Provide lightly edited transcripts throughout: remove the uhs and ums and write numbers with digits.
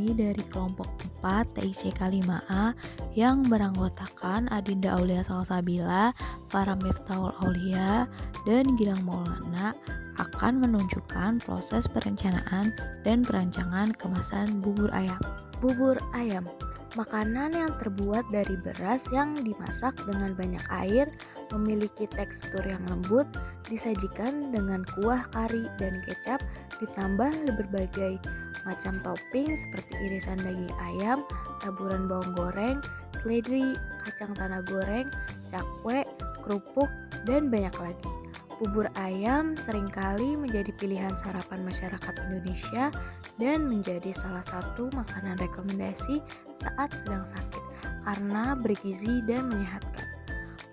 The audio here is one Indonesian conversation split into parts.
ini dari kelompok 4 TICK 5A yang beranggotakan Adinda Aulia Salsabila, Farah Miftahul Aulia, dan Gilang Maulana akan menunjukkan proses perencanaan dan perancangan kemasan bubur ayam. Bubur ayam, makanan yang terbuat dari beras yang dimasak dengan banyak air, memiliki tekstur yang lembut, disajikan dengan kuah kari dan kecap, ditambah berbagai macam topping seperti irisan daging ayam, taburan bawang goreng, seledri, kacang tanah goreng, cakwe, kerupuk, dan banyak lagi. Bubur ayam seringkali menjadi pilihan sarapan masyarakat Indonesia dan menjadi salah satu makanan rekomendasi saat sedang sakit karena bergizi dan menyehatkan.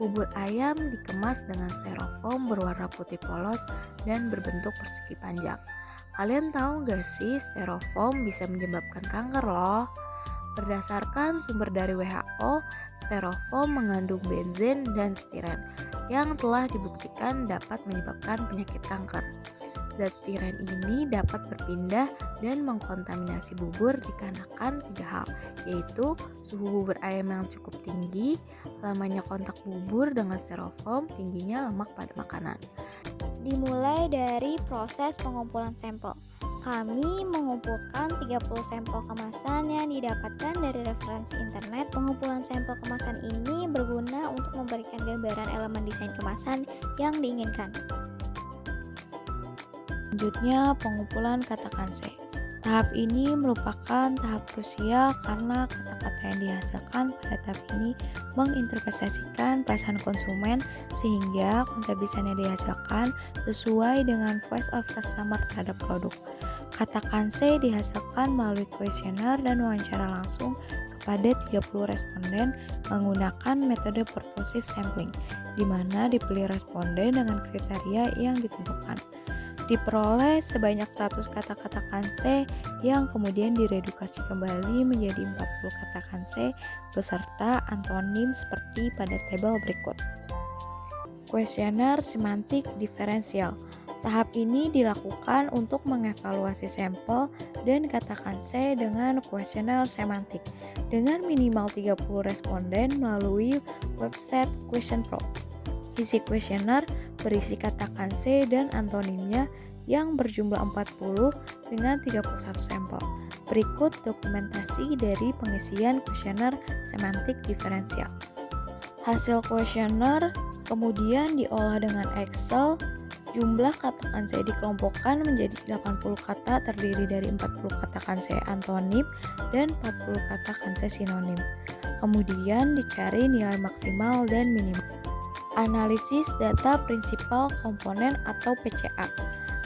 Bubur ayam dikemas dengan styrofoam berwarna putih polos dan berbentuk persegi panjang. Kalian tahu gak sih styrofoam bisa menyebabkan kanker loh? Berdasarkan sumber dari WHO, styrofoam mengandung benzen dan stiren yang telah dibuktikan dapat menyebabkan penyakit kanker. Zat stiren ini dapat berpindah dan mengkontaminasi bubur dikarenakan 3 hal, yaitu suhu bubur ayam yang cukup tinggi, lamanya kontak bubur dengan styrofoam, tingginya lemak pada makanan. Dimulai dari proses pengumpulan sampel. Kami mengumpulkan 30 sampel kemasan yang didapatkan dari referensi internet. Pengumpulan sampel kemasan ini berguna untuk memberikan gambaran elemen desain kemasan yang diinginkan. Selanjutnya, pengumpulan kata kanse. Tahap ini merupakan tahap krusial karena kata-kata yang dihasilkan pada tahap ini menginterpretasikan perasaan konsumen sehingga konsep desain yang dihasilkan sesuai dengan voice of customer terhadap produk. Kata kanse dihasilkan melalui kuesioner dan wawancara langsung kepada 30 responden menggunakan metode purposive sampling, di mana dipilih responden dengan kriteria yang ditentukan. Diperoleh sebanyak 100 kata-kata kanse yang kemudian diredukasi kembali menjadi 40 kata kanse beserta antonim seperti pada tabel berikut. Kuesioner semantik diferensial. Tahap ini dilakukan untuk mengevaluasi sampel dan kata kanse dengan kuesioner semantik dengan minimal 30 responden melalui website Question Pro. Isi kuesioner berisi kata kanse dan antonimnya yang berjumlah 40 dengan 31 sampel. Berikut dokumentasi dari pengisian kuesioner semantik diferensial. Hasil kuesioner kemudian diolah dengan Excel. Jumlah kata kanse dikelompokkan menjadi 80 kata terdiri dari 40 kata kanse antonim dan 40 kata kanse sinonim. Kemudian dicari nilai maksimal dan minimal. Analisis data prinsipal komponen atau PCA.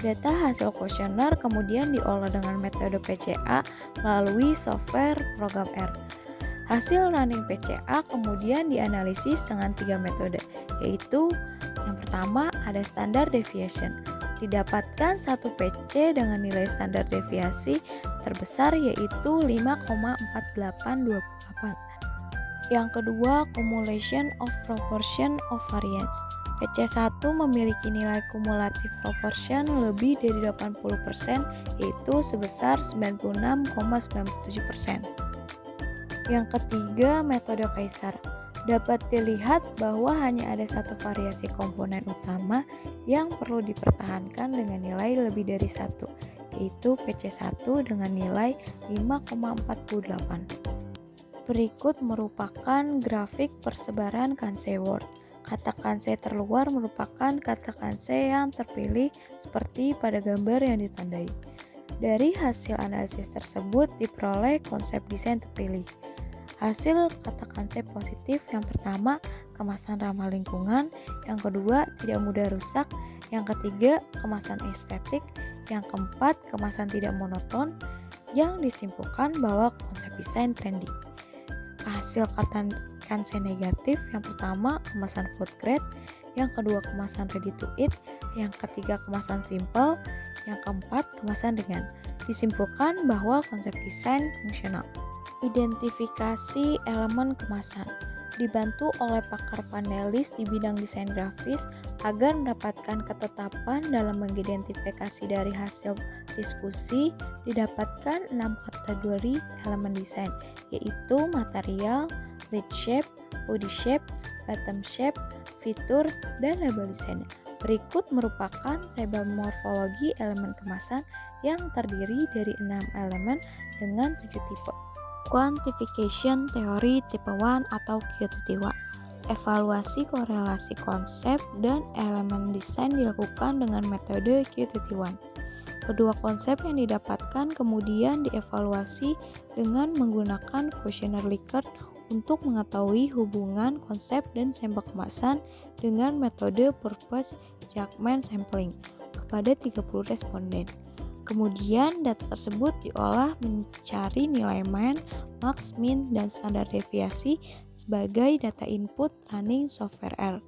Data hasil kuesioner kemudian diolah dengan metode PCA melalui software program R. Hasil running PCA kemudian dianalisis dengan 3 metode, yaitu yang pertama ada standard deviation. Didapatkan satu PC dengan nilai standar deviasi terbesar yaitu 5,4828. Yang kedua, cumulation of proportion of variance. PC1 memiliki nilai kumulatif proportion lebih dari 80%, yaitu sebesar 96,97%. Yang ketiga, metode Kaisar. Dapat dilihat bahwa hanya ada satu variasi komponen utama yang perlu dipertahankan dengan nilai lebih dari 1, yaitu PC1 dengan nilai 5,48. Berikut merupakan grafik persebaran kanse word. Kata kanse terluar merupakan kata kanse yang terpilih seperti pada gambar yang ditandai. Dari hasil analisis tersebut diperoleh konsep desain terpilih. Hasil kata kanse positif yang pertama, kemasan ramah lingkungan, yang kedua, tidak mudah rusak, yang ketiga, kemasan estetik, yang keempat, kemasan tidak monoton, yang disimpulkan bahwa konsep desain trendy. Hasil kata kanse negatif yang pertama, kemasan food grade, yang kedua, kemasan ready to eat, yang ketiga, kemasan simple, yang keempat, kemasan ringan. Disimpulkan bahwa konsep desain fungsional. Identifikasi elemen kemasan dibantu oleh pakar panelis di bidang desain grafis Agar mendapatkan ketetapan dalam mengidentifikasi dari hasil diskusi, didapatkan 6 kategori elemen desain, yaitu material, lead shape, body shape, bottom shape, fitur, dan label desain. Berikut merupakan tabel morfologi elemen kemasan yang terdiri dari 6 elemen dengan 7 tipe. Quantification teori tipe 1 atau QTT1. Evaluasi korelasi konsep dan elemen desain dilakukan dengan metode QTT1. Kedua konsep yang didapatkan kemudian dievaluasi dengan menggunakan kuesioner Likert untuk mengetahui hubungan konsep dan sampel kemasan dengan metode purpose judgment sampling kepada 30 responden. Kemudian data tersebut diolah mencari nilai min, max, min, dan standar deviasi sebagai data input running software R.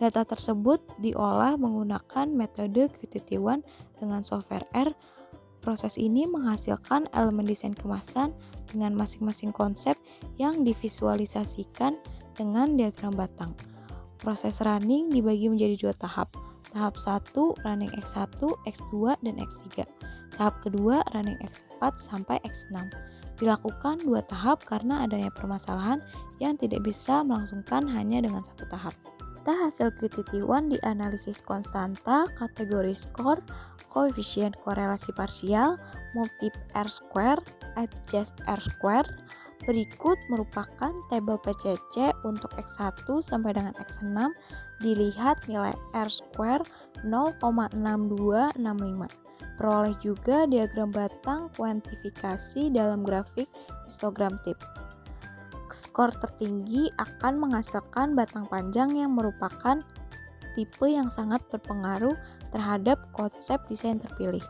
Data tersebut diolah menggunakan metode QTT1 dengan software R. Proses ini menghasilkan elemen desain kemasan dengan masing-masing konsep yang divisualisasikan dengan diagram batang. Proses running dibagi menjadi 2 tahap. Tahap 1 running X1, X2, dan X3. Tahap kedua running X4 sampai X6. Dilakukan 2 tahap karena adanya permasalahan yang tidak bisa melangsungkan hanya dengan 1 tahap. Data hasil QTT1 dianalisis konstanta, kategori skor, koefisien korelasi parsial, multip R-square, adjust R-square. Berikut merupakan tabel PCC untuk X1 sampai dengan X6. Dilihat nilai R-square 0,6265. Peroleh juga diagram batang kuantifikasi dalam grafik histogram tip. Skor tertinggi akan menghasilkan batang panjang yang merupakan tipe yang sangat berpengaruh terhadap konsep desain terpilih.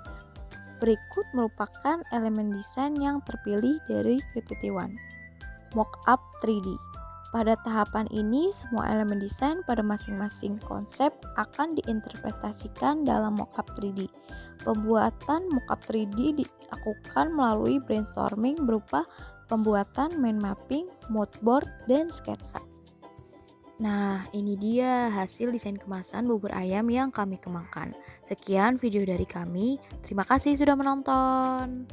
Berikut merupakan elemen desain yang terpilih dari QTT1. Mockup 3D. Pada tahapan ini, semua elemen desain pada masing-masing konsep akan diinterpretasikan dalam mockup 3D. Pembuatan mockup 3D dilakukan melalui brainstorming berupa pembuatan mind mapping, mood board, dan sketsa. Nah, ini dia hasil desain kemasan bubur ayam yang kami kembangkan. Sekian video dari kami. Terima kasih sudah menonton.